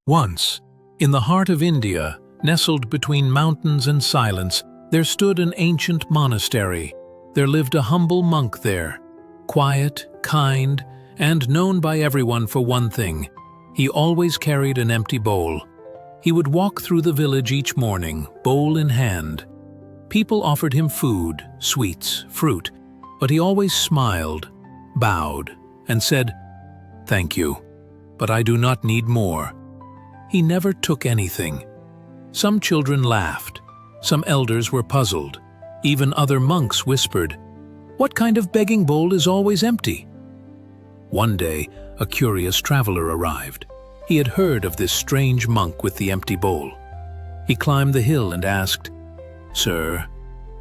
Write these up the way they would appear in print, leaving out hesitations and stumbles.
Once, in the heart of India, nestled between mountains and silence, there stood an ancient monastery. There lived a humble monk there, quiet, kind, and known by everyone for one thing. He always carried an empty bowl. He would walk through the village each morning, bowl in hand. People offered him food, sweets, fruit, but he always smiled, bowed, and said, "Thank you, but I do not need more." He never took anything. Some children laughed, some elders were puzzled, even other monks whispered, "What kind of begging bowl is always empty?" One day, a curious traveler arrived. He had heard of this strange monk with the empty bowl. He climbed the hill and asked, "Sir,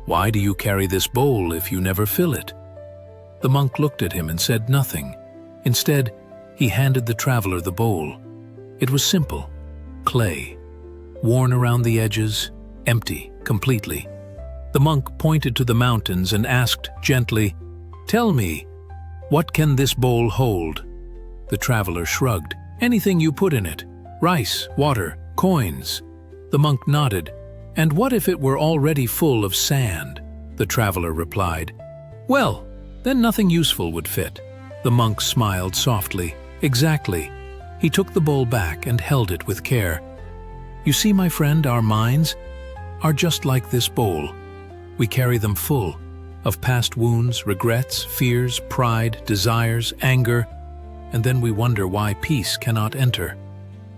why do you carry this bowl if you never fill it?" The monk looked at him and said nothing. Instead, he handed the traveler the bowl. It was simple, clay, worn around the edges, empty completely. The monk pointed to the mountains and asked gently, "Tell me, what can this bowl hold?" The traveler shrugged. "Anything you put in it. Rice, water, coins." The monk nodded. "And what if it were already full of sand?" The traveler replied. "Well, then nothing useful would fit." The monk smiled softly. "Exactly." He took the bowl back and held it with care. "You see, my friend, our minds are just like this bowl. We carry them full of past wounds, regrets, fears, pride, desires, anger, and then we wonder why peace cannot enter."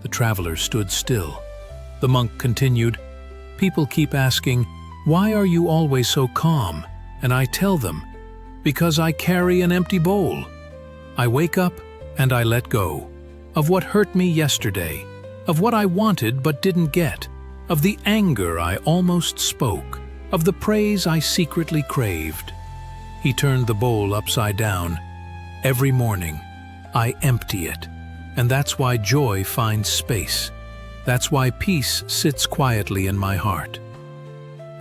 The traveler stood still. The monk continued, "People keep asking, 'Why are you always so calm?' And I tell them, 'Because I carry an empty bowl.' I wake up and I let go of what hurt me yesterday, of what I wanted but didn't get, of the anger I almost spoke, of the praise I secretly craved." He turned the bowl upside down. "Every morning, I empty it, and that's why joy finds space. That's why peace sits quietly in my heart."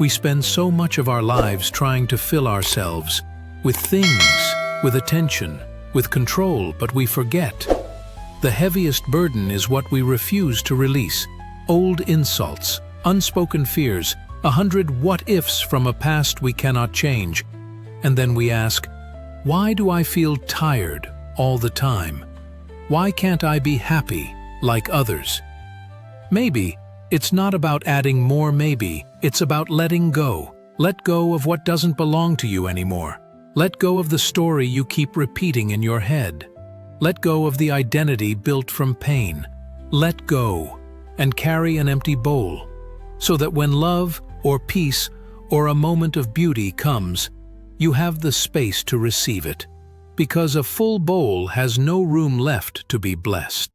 We spend so much of our lives trying to fill ourselves with things, with attention, with control, but we forget. The heaviest burden is what we refuse to release. Old insults, unspoken fears, 100 what-ifs from a past we cannot change. And then we ask, why do I feel tired all the time? Why can't I be happy like others? Maybe it's not about adding more maybe, it's about letting go. Let go of what doesn't belong to you anymore. Let go of the story you keep repeating in your head. Let go of the identity built from pain. Let go and carry an empty bowl, so that when love or peace or a moment of beauty comes, you have the space to receive it, because a full bowl has no room left to be blessed.